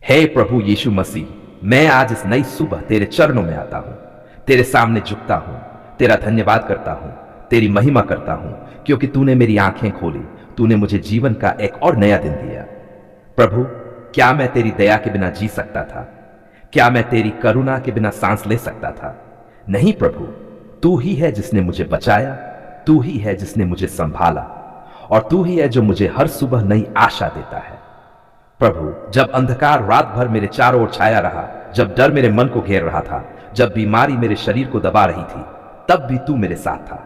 हे प्रभु यीशु मसीह, मैं आज इस नई सुबह तेरे चरणों में आता हूं, तेरे सामने झुकता हूं, तेरा धन्यवाद करता हूं, तेरी महिमा करता हूं, क्योंकि तूने मेरी आंखें खोली, तूने मुझे जीवन का एक और नया दिन दिया। प्रभु, क्या मैं तेरी दया के बिना जी सकता था? क्या मैं तेरी करुणा के बिना सांस ले सकता था? नहीं प्रभु, तू ही है जिसने मुझे बचाया, तू ही है जिसने मुझे संभाला, और तू ही है जो मुझे हर सुबह नई आशा देता है। प्रभु, जब अंधकार रात भर मेरे चारों ओर छाया रहा, जब डर मेरे मन को घेर रहा था, जब बीमारी मेरे शरीर को दबा रही थी, तब भी तू मेरे साथ था।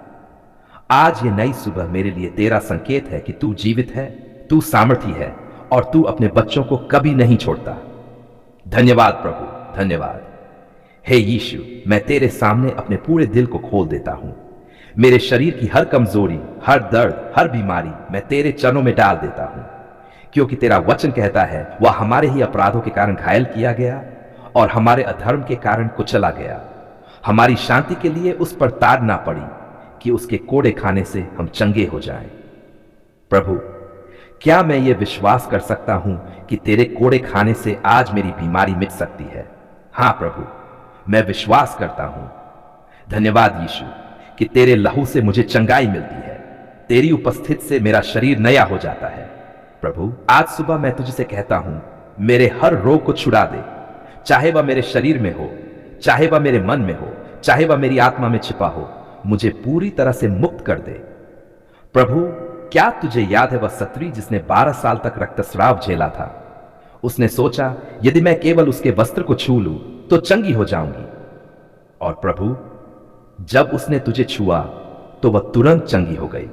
आज ये नई सुबह मेरे लिए तेरा संकेत है कि तू जीवित है, तू सामर्थी है, और तू अपने बच्चों को कभी नहीं छोड़ता। धन्यवाद प्रभु, धन्यवाद। हे यीशु, मैं तेरे सामने अपने पूरे दिल को खोल देता हूं। मेरे शरीर की हर कमजोरी, हर दर्द, हर बीमारी मैं तेरे चरणों में डाल देता हूं, क्योंकि तेरा वचन कहता है वह हमारे ही अपराधों के कारण घायल किया गया और हमारे अधर्म के कारण कुचला गया। हमारी शांति के लिए उस पर ताड़ ना पड़ी कि उसके कोड़े खाने से हम चंगे हो जाएं। प्रभु, क्या मैं ये विश्वास कर सकता हूं कि तेरे कोड़े खाने से आज मेरी बीमारी मिट सकती है? हां प्रभु, मैं विश्वास करता हूं। धन्यवाद यीशु कि तेरे लहू से मुझे चंगाई मिलती है, तेरी उपस्थिति से मेरा शरीर नया हो जाता है। प्रभु, आज सुबह मैं तुझसे कहता हूं, मेरे हर रोग को छुड़ा दे, चाहे वह मेरे शरीर में हो, चाहे वह मेरे मन में हो, चाहे वह मेरी आत्मा में छिपा हो, मुझे पूरी तरह से मुक्त कर दे। प्रभु, क्या तुझे याद है वह स्त्री जिसने 12 साल तक रक्तस्राव झेला था? उसने सोचा यदि मैं केवल उसके वस्त्र को छू लूं तो चंगी हो जाऊंगी। और प्रभु, जब उसने तुझे छुआ तो वह तुरंत चंगी हो गई।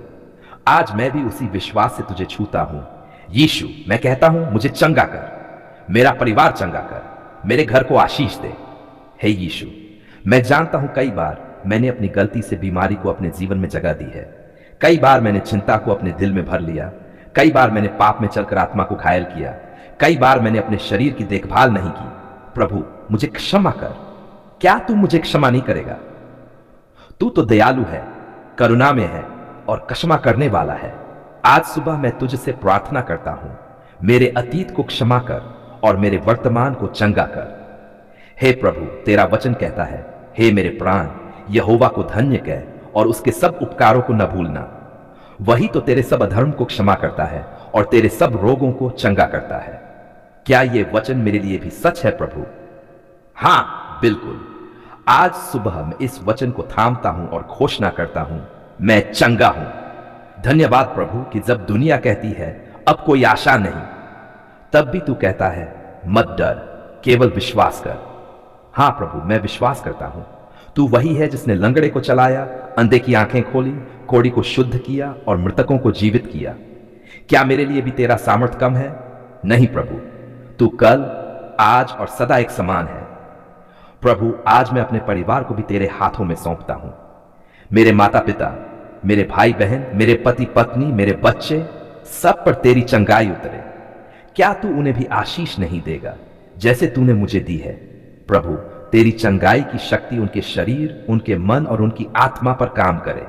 आज मैं भी उसी विश्वास से तुझे छूता हूं। यीशु, मैं कहता हूं, मुझे चंगा कर, मेरा परिवार चंगा कर, मेरे घर को आशीष दे। हे यीशु, मैं जानता हूं कई बार मैंने अपनी गलती से बीमारी को अपने जीवन में जगह दी है। कई बार मैंने चिंता को अपने दिल में भर लिया, कई बार मैंने पाप में चलकर आत्मा को घायल किया, कई बार मैंने अपने शरीर की देखभाल नहीं की। प्रभु, मुझे क्षमा कर। क्या तू मुझे क्षमा नहीं करेगा? तू तो दयालु है, करुणा में है और क्षमा करने वाला है। आज सुबह मैं तुझसे प्रार्थना करता हूं, मेरे अतीत को क्षमा कर और मेरे वर्तमान को चंगा कर। हे प्रभु, तेरा वचन कहता है, हे मेरे प्राण, यहोवा को धन्य कह और उसके सब उपकारों को न भूलना। वही तो तेरे सब अधर्म को क्षमा करता है और तेरे सब रोगों को चंगा करता है। क्या यह वचन मेरे लिए भी सच है प्रभु? हां, बिल्कुल। आज सुबह मैं इस वचन को थामता हूं और घोषणा करता हूं, मैं चंगा हूं। धन्यवाद प्रभु कि जब दुनिया कहती है अब कोई आशा नहीं, तब भी तू कहता है मत डर, केवल विश्वास कर। हां प्रभु, मैं विश्वास करता हूं। तू वही है जिसने लंगड़े को चलाया, अंधे की आंखें खोली, कोढ़ी को शुद्ध किया और मृतकों को जीवित किया। क्या मेरे लिए भी तेरा सामर्थ कम है? नहीं प्रभु, तू कल, आज और सदा एक समान है। प्रभु, आज मैं अपने परिवार को भी तेरे हाथों में सौंपता हूं। मेरे माता पिता, मेरे भाई बहन, मेरे पति पत्नी, मेरे बच्चे, सब पर तेरी चंगाई उतरे। क्या तू उन्हें भी आशीष नहीं देगा जैसे तूने मुझे दी है? प्रभु, तेरी चंगाई की शक्ति उनके शरीर, उनके मन और उनकी आत्मा पर काम करे।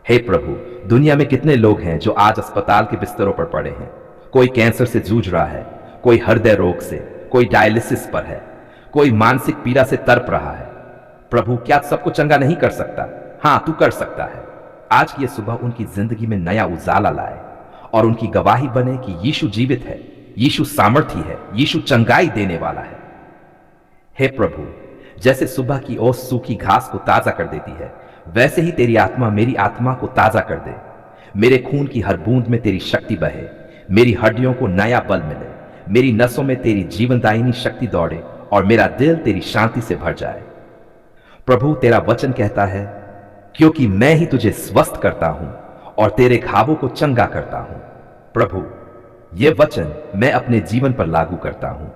हे प्रभु, दुनिया में कितने लोग हैं जो आज अस्पताल के बिस्तरों पर पड़े हैं। कोई कैंसर से जूझ रहा है, कोई हृदय रोग से, कोई डायलिसिस पर है, कोई मानसिक पीड़ा से तड़प रहा है। प्रभु, क्या सबको चंगा नहीं कर सकता? हां, तू कर सकता है। आज की यह सुबह उनकी जिंदगी में नया उजाला लाए और उनकी गवाही बने कि यीशु जीवित है, यीशु सामर्थी है, यीशु चंगाई देने वाला है। हे प्रभु, जैसे सुबह की ओस सूखी घास को ताजा कर देती है, वैसे ही तेरी आत्मा मेरी आत्मा को ताजा कर दे। मेरे खून की हर बूंद में तेरी शक्ति बहे, मेरी हड्डियों को नया बल मिले, मेरी नसों में तेरी जीवनदायिनी शक्ति दौड़े और मेरा दिल तेरी शांति से भर जाए। प्रभु, तेरा वचन कहता है, क्योंकि मैं ही तुझे स्वस्थ करता हूं और तेरे घावों को चंगा करता हूं। प्रभु, यह वचन मैं अपने जीवन पर लागू करता हूं।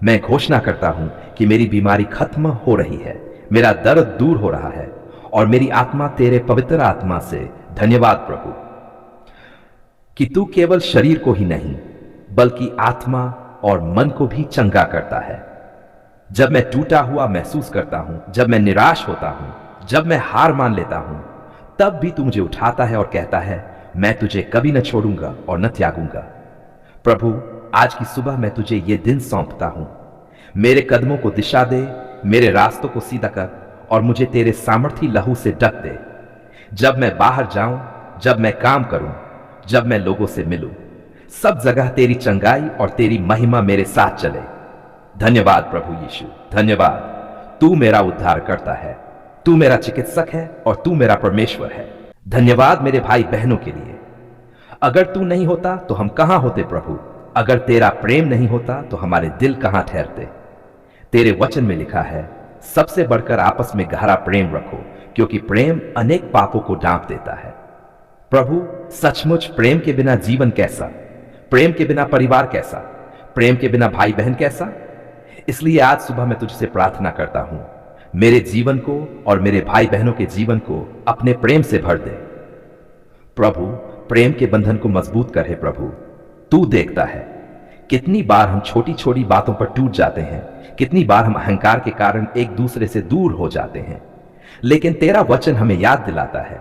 मैं घोषणा करता हूं कि मेरी बीमारी खत्म हो रही है, मेरा दर्द दूर हो रहा है और मेरी आत्मा तेरे पवित्र आत्मा से, धन्यवाद प्रभु कि तू केवल शरीर को ही नहीं बल्कि आत्मा और मन को भी चंगा करता है। जब मैं टूटा हुआ महसूस करता हूं, जब मैं निराश होता हूं, जब मैं हार मान लेता हूं, तब भी तू मुझे उठाता है और कहता है, मैं तुझे कभी न छोड़ूंगा और न त्यागूंगा। प्रभु, आज की सुबह मैं तुझे ये दिन सौंपता हूं। मेरे कदमों को दिशा दे, मेरे रास्तों को सीधा कर और मुझे तेरे सामर्थी लहू से ढक दे। जब मैं बाहर जाऊं, जब मैं काम करूं, जब मैं लोगों से मिलूं, सब जगह तेरी चंगाई और तेरी महिमा मेरे साथ चले। धन्यवाद प्रभु यीशु, धन्यवाद। तू मेरा उद्धार करता है, तू मेरा चिकित्सक है और तू मेरा परमेश्वर है। धन्यवाद मेरे भाई बहनों के लिए। अगर तू नहीं होता तो हम कहां होते प्रभु? अगर तेरा प्रेम नहीं होता तो हमारे दिल कहां ठहरते? तेरे वचन में लिखा है, सबसे बढ़कर आपस में गहरा प्रेम रखो, क्योंकि प्रेम अनेक पापों को ढांप देता है। प्रभु, सचमुच प्रेम के बिना जीवन कैसा? प्रेम के बिना परिवार कैसा? प्रेम के बिना भाई बहन कैसा? इसलिए आज सुबह मैं तुझसे प्रार्थना करता हूं, मेरे जीवन को और मेरे भाई बहनों के जीवन को अपने प्रेम से भर दे। प्रभु, प्रेम के बंधन को मजबूत कर। हे प्रभु, तू देखता है कितनी बार हम छोटी छोटी बातों पर टूट जाते हैं, कितनी बार हम अहंकार के कारण एक दूसरे से दूर हो जाते हैं, लेकिन तेरा वचन हमें याद दिलाता है,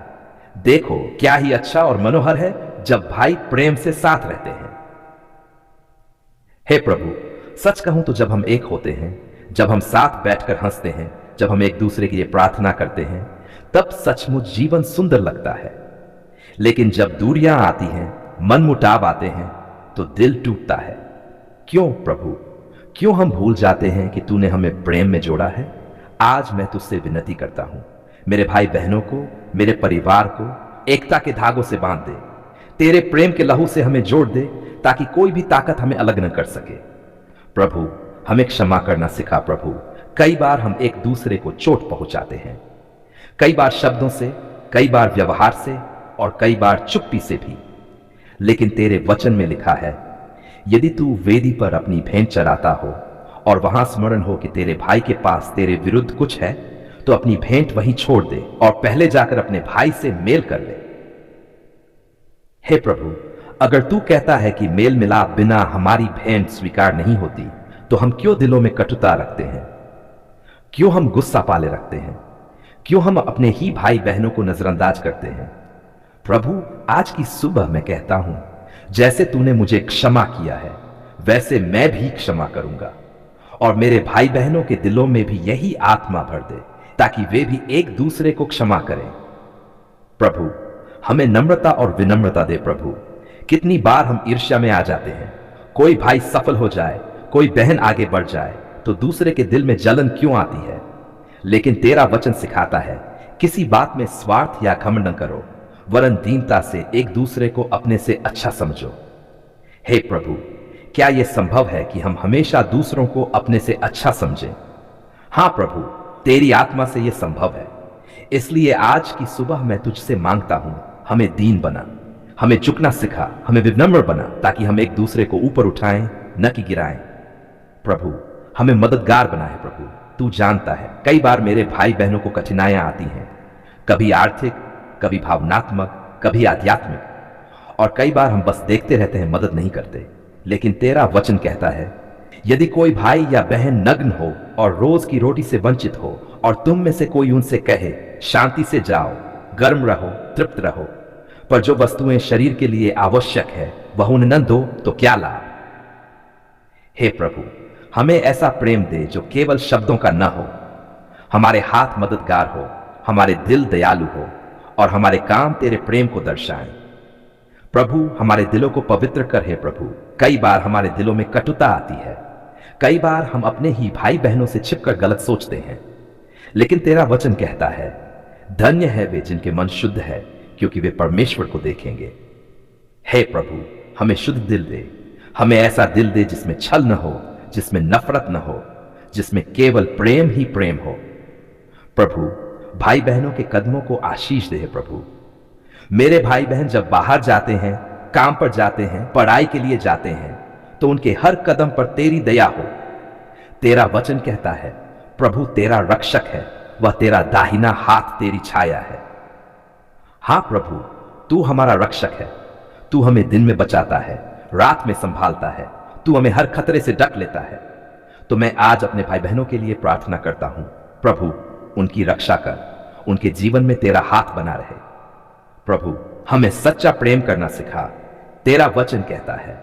देखो क्या ही अच्छा और मनोहर है जब भाई प्रेम से साथ रहते हैं। हे प्रभु, सच कहूं तो जब हम एक होते हैं, जब हम साथ बैठकर हंसते हैं, जब हम एक दूसरे के लिए प्रार्थना करते हैं, तब सचमुच जीवन सुंदर लगता है। लेकिन जब दूरियां आती हैं, मन मुटाव आते हैं, तो दिल टूटता है। क्यों प्रभु? क्यों हम भूल जाते हैं कि तूने हमें प्रेम में जोड़ा है? आज मैं तुझसे विनती करता हूं, मेरे भाई बहनों को, मेरे परिवार को एकता के धागों से बांध दे। तेरे प्रेम के लहू से हमें जोड़ दे, ताकि कोई भी ताकत हमें अलग न कर सके। प्रभु, हमें क्षमा करना सिखा प्रभु। कई बार हम एक दूसरे को चोट पहुंचाते हैं, कई बार शब्दों से, कई बार व्यवहार से और कई बार चुप्पी से भी। लेकिन तेरे वचन में लिखा है, यदि तू वेदी पर अपनी भेंट चढ़ाता हो और वहां स्मरण हो कि तेरे भाई के पास तेरे विरुद्ध कुछ है, तो अपनी भेंट वहीं छोड़ दे और पहले जाकर अपने भाई से मेल कर ले। हे प्रभु, अगर तू कहता है कि मेल मिलाप बिना हमारी भेंट स्वीकार नहीं होती, तो हम क्यों दिलों में कटुता रखते हैं? क्यों हम गुस्सा पाले रखते हैं? क्यों हम अपने ही भाई बहनों को नजरअंदाज करते हैं? प्रभु, आज की सुबह मैं कहता हूं, जैसे तूने मुझे क्षमा किया है, वैसे मैं भी क्षमा करूंगा और मेरे भाई बहनों के दिलों में भी यही आत्मा भर दे, ताकि वे भी एक दूसरे को क्षमा करें। प्रभु, हमें नम्रता और विनम्रता दे प्रभु। कितनी बार हम ईर्ष्या में आ जाते हैं, कोई भाई सफल हो जाए, कोई बहन आगे बढ़ जाए, तो दूसरे के दिल में जलन क्यों आती है? लेकिन तेरा वचन सिखाता है, किसी बात में स्वार्थ या घमंड न करो, वरन दीनता से एक दूसरे को अपने से अच्छा समझो। हे प्रभु, क्या यह संभव है कि हम हमेशा दूसरों को अपने से अच्छा समझें? हां प्रभु, तेरी आत्मा से यह संभव है। इसलिए आज की सुबह मैं तुझसे मांगता हूं, हमें दीन बना, हमें झुकना सिखा, हमें विनम्र बना, ताकि हम एक दूसरे को ऊपर उठाएं, न कि गिराएं। प्रभु, हमें मददगार बना है प्रभु। तू जानता है, कई बार मेरे भाई बहनों को कठिनाइयां आती हैं, कभी आर्थिक, कभी भावनात्मक, कभी आध्यात्मिक, और कई बार हम बस देखते रहते हैं, मदद नहीं करते। लेकिन तेरा वचन कहता है, यदि कोई भाई या बहन नग्न हो और रोज की रोटी से वंचित हो और तुम में से कोई उनसे कहे, शांति से जाओ, गर्म रहो, तृप्त रहो, पर जो वस्तुएं शरीर के लिए आवश्यक है वह उन्हें न दो, तो क्या लाभ? हे प्रभु, हमें ऐसा प्रेम दे जो केवल शब्दों का न हो। हमारे हाथ मददगार हो, हमारे दिल दयालु हो और हमारे काम तेरे प्रेम को दर्शाएं। प्रभु, हमारे दिलों को पवित्र कर। हे प्रभु, कई बार हमारे दिलों में कटुता आती है, कई बार हम अपने ही भाई बहनों से छिपकर गलत सोचते हैं, लेकिन तेरा वचन कहता है, धन्य है वे जिनके मन शुद्ध है, क्योंकि वे परमेश्वर को देखेंगे। हे प्रभु, हमें शुद्ध दिल दे, हमें ऐसा दिल दे जिसमें छल न हो, जिसमें नफरत न हो, जिसमें केवल प्रेम ही प्रेम हो। प्रभु, भाई बहनों के कदमों को आशीष दे। प्रभु, मेरे भाई बहन जब बाहर जाते हैं, काम पर जाते हैं, पढ़ाई के लिए जाते हैं, तो उनके हर कदम पर तेरी दया हो। तेरा वचन कहता है, प्रभु तेरा रक्षक है, वह तेरा दाहिना हाथ तेरी छाया है। हां प्रभु, तू हमारा रक्षक है। तू हमें दिन में बचाता है, रात में संभालता है, तू हमें हर खतरे से ढक लेता है। तो मैं आज अपने भाई बहनों के लिए प्रार्थना करता हूं, प्रभु उनकी रक्षा कर, उनके जीवन में तेरा हाथ बना रहे। प्रभु, हमें सच्चा प्रेम करना सिखा। तेरा वचन कहता है,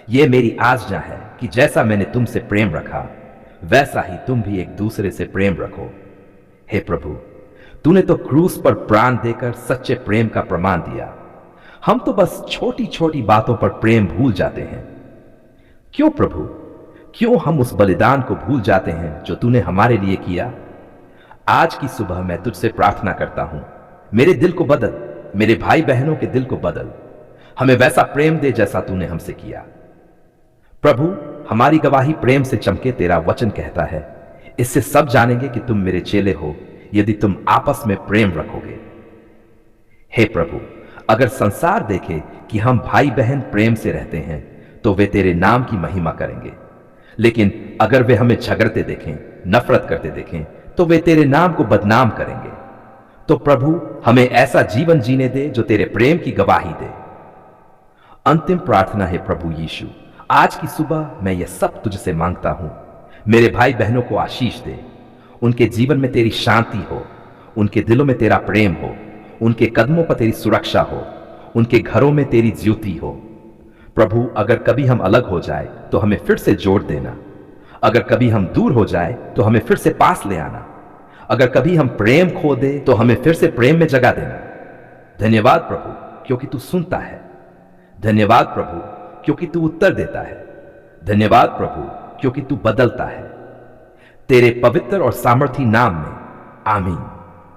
ये मेरी आज्ञा है कि जैसा मैंने तुमसे प्रेम रखा वैसा ही तुम भी एक दूसरे से प्रेम रखो। हे प्रभु, तूने तो क्रूस पर प्राण देकर सच्चे प्रेम का प्रमाण दिया। हम तो बस छोटी छोटी बातों पर प्रेम भूल जाते हैं। क्यों प्रभु, क्यों हम उस बलिदान को भूल जाते हैं जो तूने हमारे लिए किया? आज की सुबह मैं तुझसे प्रार्थना करता हूं, मेरे दिल को बदल, मेरे भाई बहनों के दिल को बदल, हमें वैसा प्रेम दे जैसा तूने हमसे किया। प्रभु, हमारी गवाही प्रेम से चमके, तेरा वचन कहता है, इससे सब जानेंगे कि तुम मेरे चेले हो यदि तुम आपस में प्रेम रखोगे। हे प्रभु, अगर संसार देखे कि हम भाई बहन प्रेम से रहते हैं तो वे तेरे नाम की महिमा करेंगे, लेकिन अगर वे हमें झगड़ते देखें, नफरत करते देखें तो वे तेरे नाम को बदनाम करेंगे। तो प्रभु, हमें ऐसा जीवन जीने दे जो तेरे प्रेम की गवाही दे। अंतिम प्रार्थना है प्रभु यीशु, आज की सुबह मैं यह सब तुझसे मांगता हूं, मेरे भाई बहनों को आशीष दे, उनके जीवन में तेरी शांति हो, उनके दिलों में तेरा प्रेम हो, उनके कदमों पर तेरी सुरक्षा हो, उनके घरों में तेरी ज्योति हो। प्रभु, अगर कभी हम अलग हो जाए तो हमें फिर से जोड़ देना, अगर कभी हम दूर हो जाए तो हमें फिर से पास ले आना, अगर कभी हम प्रेम खो दे तो हमें फिर से प्रेम में जगा देना। धन्यवाद प्रभु, क्योंकि तू सुनता है। धन्यवाद प्रभु, क्योंकि तू उत्तर देता है। धन्यवाद प्रभु, क्योंकि तू बदलता है। तेरे पवित्र और सामर्थी नाम में आमीन।